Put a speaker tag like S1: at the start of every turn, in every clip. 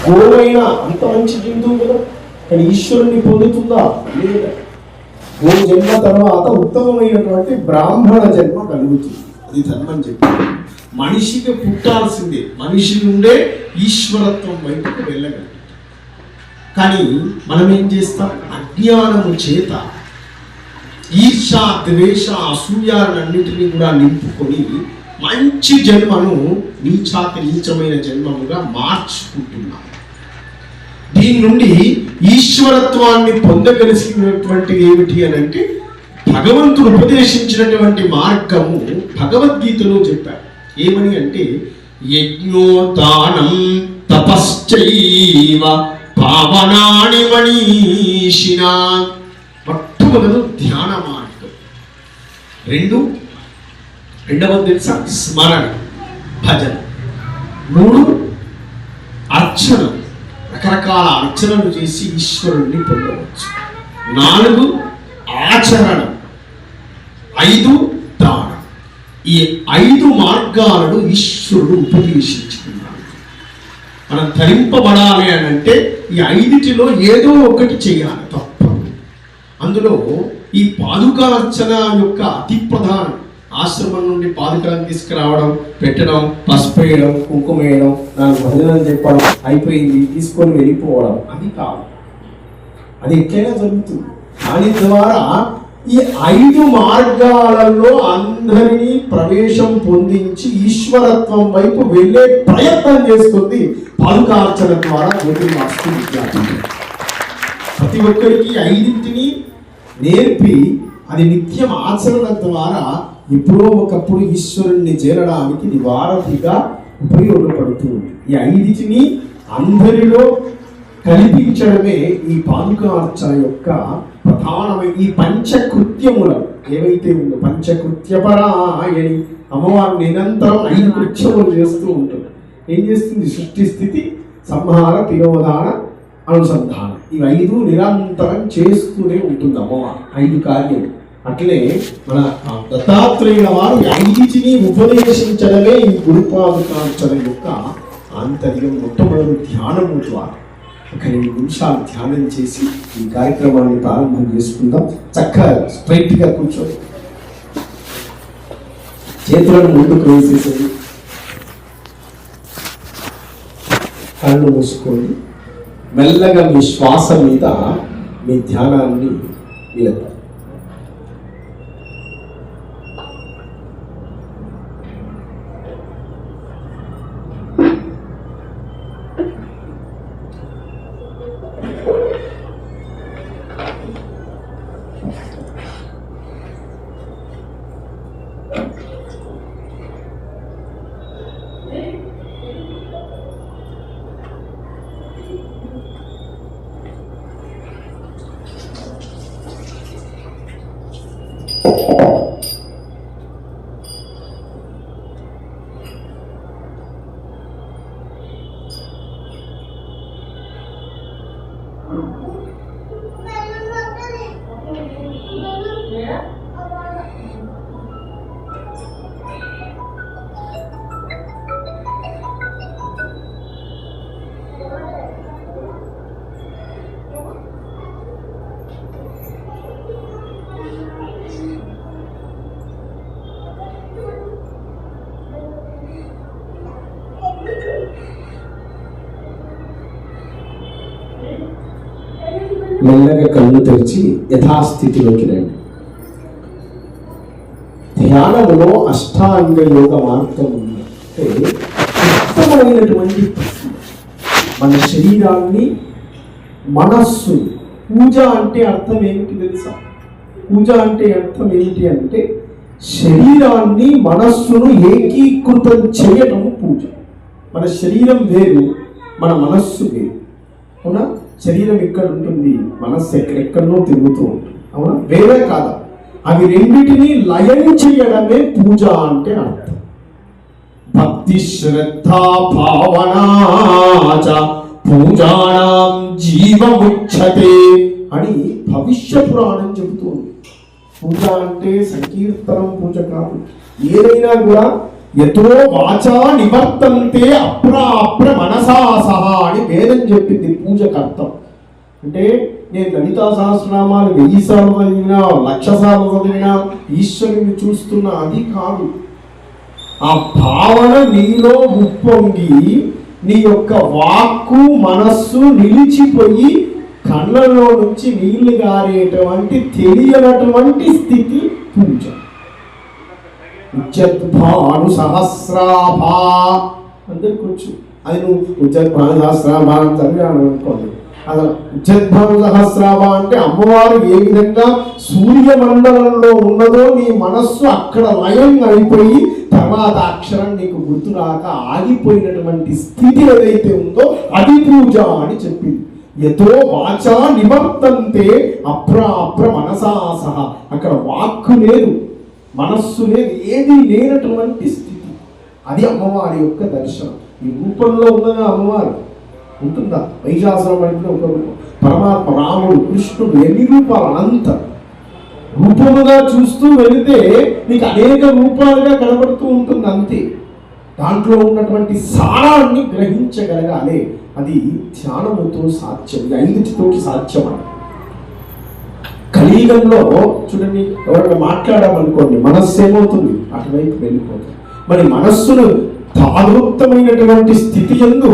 S1: గోవైనా అంత మంచి జంతువు కదా, కానీ ఈశ్వరుణ్ణి పొందుతుందా? లేదా. గో జన్మ తర్వాత ఉత్తమమైనటువంటి బ్రాహ్మణ జన్మ కలుగుతుంది. అది ధర్మం చెప్పి మనిషికి పుట్టాల్సిందే, మనిషి నుండే ఈశ్వరత్వం వైపుకు వెళ్ళగలరు. కానీ మనం ఏం చేస్తాం? అజ్ఞానము చేత ఈర్ష, ద్వేష, అసూయాలన్నింటినీ కూడా నింపుకొని మంచి జన్మను నీచమైన జన్మముగా మార్చుకుంటున్నాం. దీని నుండి ఈశ్వరత్వాన్ని పొందగలిసినటువంటి ఏమిటి అని అంటే భగవంతుడు ఉపదేశించినటువంటి మార్గము భగవద్గీతలో చెప్పారు. ఏమని అంటే యజ్ఞోదానం తపశ్చైవ పావనాని మనీషిణ. మొట్టమొదలు ధ్యాన మార్గం, రెండవది తెలుసా? స్మరణ, భజన. 3 అర్చన, రకరకాల అర్చనలు చేసి ఈశ్వరుణ్ణి పొందవచ్చు. 4 ఆచరణ, 5 దానం. ఈ 5 మార్గాలను ఈశ్వరుడు ఉపదేశించుకున్నాడు. మనం ధరింపబడాలి అని అంటే ఈ 5టిలో ఏదో ఒకటి చేయాలి, తప్పదు. అందులో ఈ పాదుకార్చన యొక్క అతి ప్రధానం. ఆశ్రమం నుండి పాదుకలను తీసుకురావడం, పెట్టడం, పసుపు వేయడం, కుంకుమ వేయడం, దానికి భజనలు చెప్పడం, అయిపోయింది తీసుకొని వెళ్ళిపోవడం, అది కాదు. అది ఎట్లయినా జరుగుతుంది. దాని ద్వారా ఈ 5 మార్గాలలో అందరినీ ప్రవేశం పొందించి ఈశ్వరత్వం వైపు వెళ్ళే ప్రయత్నం చేస్తుంది పాదుకార్చన ద్వారా జ్యోతిర్వాస్తు విద్యార్థులు. ప్రతి ఒక్కరికి 5టిని నేర్పి అది నిత్యం ఆచరణ ద్వారా ఎప్పుడో ఒకప్పుడు ఈశ్వరుణ్ణి చేరడానికి ఇది వారధిగా ఉపయోగపడుతుంది. ఈ 5టిని అందరిలో కల్పించడమే ఈ పాదుకార్చన యొక్క ప్రధానమైన ఈ పంచకృత్యములు ఏవైతే ఉందో. పంచకృత్యపరాయణి అమ్మవారు నిరంతరం 5 కృత్యములు చేస్తూ ఉంటుంది. ఏం చేస్తుంది? సృష్టి, స్థితి, సంహార, తిరోధాన, అనుసంధానం. ఈ 5 నిరంతరం చేస్తూనే ఉంటుంది అమ్మవారు, 5 కార్యాలు. అట్లే మన దత్తాత్రేయుల వారు 5టిని ఉపదేశించడమే ఈ గురుపాదుకార్చన యొక్క ఆంతర్యం. మొట్టమొదటి ధ్యానము ద్వారా ఒక 2 నిమిషాలు ధ్యానం చేసి ఈ కార్యక్రమాన్ని ప్రారంభం చేసుకుందాం. చక్కగా స్ట్రైట్గా కూర్చోండి, చేతులను ముందుకు వేసేసేది, కళ్ళు మూసుకోండి. మెల్లగా మీ శ్వాస మీద మీ ధ్యానాన్ని నిలపండి. మెల్లగా కళ్ళు తెరిచి యథాస్థితిలోకి రండి. ధ్యానములో అష్టాంగ యోగ మార్గం అంటే ఉత్తమమైనటువంటి మన శరీరాన్ని, మనస్సు. పూజ అంటే అర్థం ఏమిటి తెలుసా? పూజ అంటే అర్థం ఏమిటి అంటే శరీరాన్ని, మనస్సును ఏకీకృతం చేయటం పూజ. మన శరీరం వేరు, మన మనస్సు వేరు. అవునా? శరీరం ఎక్కడ ఉంటుంది, మనస్సు ఎక్కడెక్కడో తిరుగుతూ ఉంటుంది. అవునా? వేరే కాదా? అవి రెండింటినీ లయం చేయడమే పూజ అంటే అర్థం. భక్తి, శ్రద్ధ, భావనాచ పూజానాం జీవముచ్యతే అని భవిష్య పురాణం చెబుతుంది. పూజ అంటే సంకీర్తనం పూజ కాదు. ఏదైనా కూడా యతో వాచా నివర్తంతే అప్రాప్ర మనసా సహా అని వేదం చెప్పింది పూజకు అర్థం. అంటే నేను లలితా సహస్రనామాలు 1000 సార్లు చదివినా 1,00,000 సార్లు చదివినా ఈశ్వరుని చూస్తున్న అది కాదు. ఆ భావన నీలో ఉప్పొంగి నీ యొక్క వాక్కు మనస్సు నిలిచిపోయి కళ్ళలో నుంచి నీళ్లు గారేటువంటి తెలియనటువంటి స్థితి పూజ. ఉజ్జద్భాను సహస్రాభా అందరికి వచ్చు. అది నువ్వు ఉజ్జద్భాను సహస్రాభా అని చదివాను అనుకోండి. అసలు ఉజ్జద్భాను సహస్రాభా అంటే అమ్మవారు ఏ విధంగా సూర్యమండలంలో ఉన్నదో నీ మనస్సు అక్కడ లయం అయిపోయి తర్వాత అక్షరం నీకు గుర్తురాక ఆగిపోయినటువంటి స్థితి ఏదైతే ఉందో అది పూజ అని చెప్పింది. యతో వాచా నివర్తంతే అప్రాప్ర మనసా సహా. అక్కడ వాక్కు లేదు, మనస్సు లేదు, ఏది లేనటువంటి స్థితి. అది అమ్మవారి యొక్క దర్శనం. ఈ రూపంలో ఉన్నదా అమ్మవారు ఉంటుందా? వైశాసనం అంటే ఒక రూపం. పరమాత్మ రాముడు కృష్ణుడు ఎన్ని రూపాలు, అనంత రూపముగా చూస్తూ వెళితే నీకు అనేక రూపాలుగా కనబడుతూ ఉంటుంది అంతే. దాంట్లో ఉన్నటువంటి సారాన్ని గ్రహించగలగాలి. అది ధ్యానముతో సాధ్యం. 5 సాధ్యం అని. కలియుగంలో చూడండి, ఎవరైనా మాట్లాడామనుకోండి మనస్సు ఏమవుతుంది? అటువైపు వెళ్ళిపోతుంది. మరి మనస్సును తాదోక్తమైనటువంటి స్థితి యందు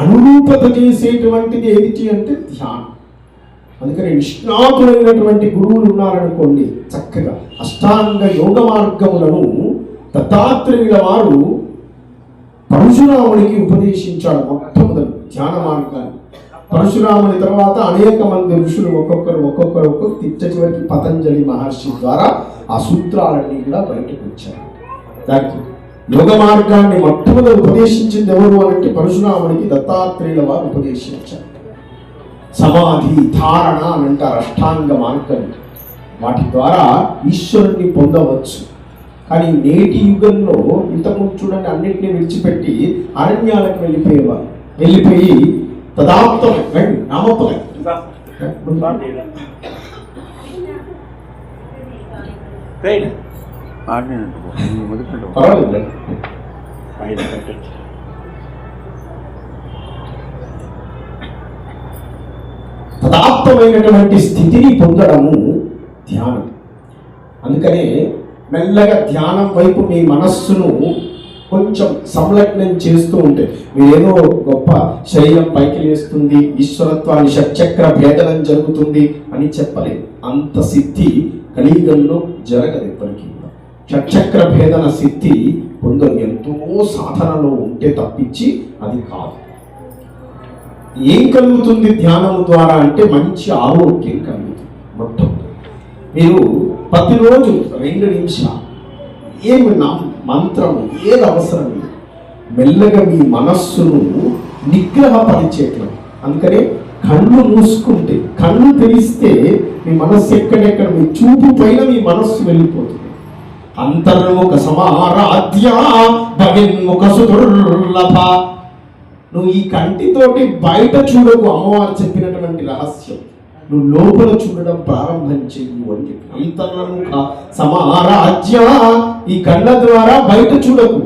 S1: అనురూపత చేసేటువంటిది ఏమిటి అంటే ధ్యానం. అందుకని నిష్ణాతులైనటువంటి గురువులు ఉన్నారనుకోండి, చక్కగా అష్టాంగ యోగ మార్గములను దత్తాత్రేయుల వారు పరశురామునికి ఉపదేశించాడు. మొట్టమొదటి ధ్యాన మార్గాన్ని. పరశురాముని తర్వాత అనేక మంది ఋషులు ఒక్కొక్కరు చివరికి పతంజలి మహర్షి ద్వారా ఆ సూత్రాలన్నీ కూడా బయటకు వచ్చారు. దానికి యోగ మార్గాన్ని మొట్టమొదటి ఉపదేశించింది ఎవరు అంటే పరశురామునికి దత్తాత్రేయుల వారు ఉపదేశించారు. సమాధి, ధారణ అని అంటారు అష్టాంగ మార్గం. వాటి ద్వారా ఈశ్వరుణ్ణి పొందవచ్చు. కానీ నేటి యుగంలో ఇంతకుముందు చూడండి అన్నింటినీ విడిచిపెట్టి అరణ్యాలకు వెళ్ళిపోయి తదాప్తం నామపలే తదాప్తమైనటువంటి స్థితిని పొందడము ధ్యానం. అందుకనే మెల్లగా ధ్యానం వైపు మీ మనస్సును కొంచెం సంలగ్నం చేస్తూ ఉంటే మీరేదో గొప్ప శరీరం పైకి లేస్తుంది, ఈశ్వరత్వాన్ని షట్చక్ర భేదనం జరుగుతుంది అని చెప్పలేదు. అంత సిద్ధి కలియుగంలో జరగదు ఎప్పటికీ. షట్చక్ర భేదన సిద్ధి కొందరు ఎంతో సాధనలో ఉంటే తప్పించి అది కాదు. ఏం కలుగుతుంది ధ్యానం ద్వారా అంటే మంచి ఆరోగ్యం కలుగుతుంది. మొట్టమొదటి మీరు ప్రతిరోజు 2 నిమిషాలు ఏమి మంత్రము ఏది అవసరం లేదు, మెల్లగా మీ మనస్సును నిగ్రహపరిచేట్లు. అందుకనే కళ్ళు మూసుకుంటే, కళ్ళు తెరిస్తే మీ మనస్సు ఎక్కడెక్కడ మీ చూపు పైన మీ మనస్సు వెళ్ళిపోతుంది. అంతర్ముఖ సమారాధ్య భవిన్ముఖ సుదుర్లభ. నువ్వు ఈ కంటితోటి బయట చూడకు, అమ్మవారు చెప్పినటువంటి రహస్యం. నువ్వు లోపల చూడడం ప్రారంభం చెయ్యి అని చెప్పి. అంతర్ముఖ సమారాధ్య, ఈ కళ్ళ ద్వారా బయట చూడకు,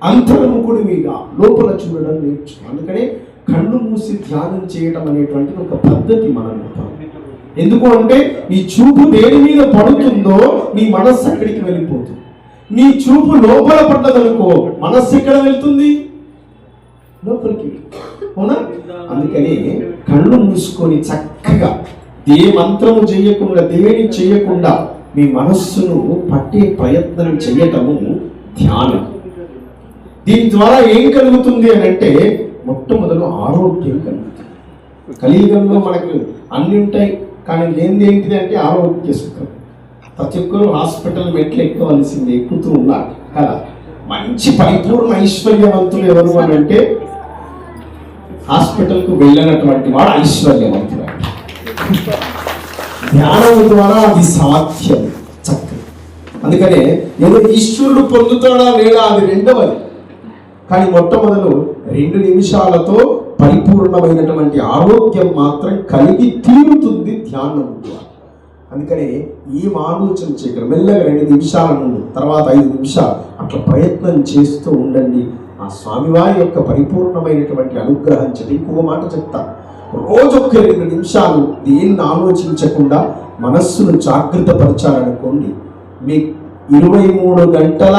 S1: అంతర్ముఖుడు మీద లోపల చూడడం నేర్చుకో. అందుకనే కళ్ళు మూసి ధ్యానం చేయడం అనేటువంటి ఒక పద్ధతి మనం. ఎందుకు అంటే నీ చూపు దేని మీద పడుతుందో నీ మనస్సు అక్కడికి వెళ్ళిపోతుంది. నీ చూపు లోపల పడ్డదనుకో మనస్సు ఎక్కడ వెళ్తుంది? లోపలికి. అవునా? అందుకని కళ్ళు మూసుకొని చక్కగా మంత్రము చేయకుండా, దేని చేయకుండా మీ మనస్సును పట్టే ప్రయత్నం చేయటము ధ్యానం. దీని ద్వారా ఏం కలుగుతుంది అని అంటే మొట్టమొదలు ఆరోగ్యం కలుగుతుంది. కలియుగంలో మనకు అన్ని ఉంటాయి, కానీ లేనిది ఏంటిది అంటే ఆరోగ్య సుఖం. ప్రతి ఒక్కరు హాస్పిటల్ మెట్లు ఎక్కవలసింది, ఎక్కుతూ ఉన్నారు కదా. మంచి పరిపూర్ణ ఐశ్వర్యవంతులు ఎవరు అని అంటే హాస్పిటల్కు వెళ్ళినటువంటి వాడు ఐశ్వర్యవంతుడు. ధ్యానం ద్వారా అది సాధ్యం చక్కగా. అందుకనే ఏదో ఈశ్వరుడు పొందుతాడా లేదా అది రెండవది. కానీ మొట్టమొదలు 2 నిమిషాలతో పరిపూర్ణమైనటువంటి ఆరోగ్యం మాత్రం కలిగి తీరుతుంది ధ్యానం ద్వారా. అందుకని ఏం ఆలోచన చేయగలరు, మెల్లగా 2 నిమిషాల ముందు, తర్వాత 5 నిమిషాలు అట్లా ప్రయత్నం చేస్తూ ఉండండి. ఆ స్వామివారి యొక్క పరిపూర్ణమైనటువంటి అనుగ్రహం చేత. ఇంకొక మాట చెప్తా, రోజొక్క 2 నిమిషాలు దేన్ని ఆలోచించకుండా మనస్సును జాగృతపరచాలనుకోండి, మీ 23 గంటల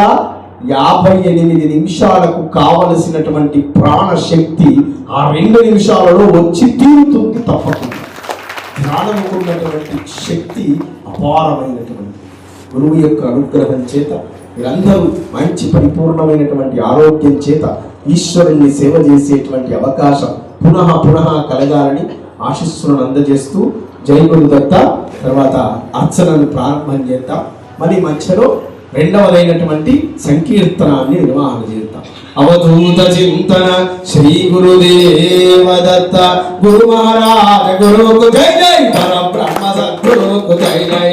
S1: 58 నిమిషాలకు కావలసినటువంటి ప్రాణశక్తి ఆ 2 నిమిషాలలో వచ్చి తీరుతుంది తప్పకుండా. ధ్యానముకు ఉన్నటువంటి శక్తి అపారమైనటువంటి. గురువు యొక్క అనుగ్రహం చేత మీరందరూ మంచి పరిపూర్ణమైనటువంటి ఆరోగ్యం చేత ఈశ్వరుణ్ణి సేవ చేసేటువంటి అవకాశం పునః కలగాలని ఆశీస్సులను అందజేస్తూ జై గురుదత్త. తర్వాత అర్చనను ప్రారంభం చేద్దాం. మరి మధ్యలో 2వదైనటువంటి సంకీర్తనాన్ని నిర్వహణ చేద్దాం. అవధూత చింతన శ్రీ గురుదేవదత్త గురు మహారాజ గురుకు జై జై, పరబ్రహ్మ సద్గురుకు జై జై,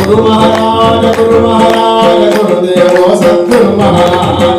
S1: గురు మహారాజ గురుదేవో సద్గురు మహారాజ.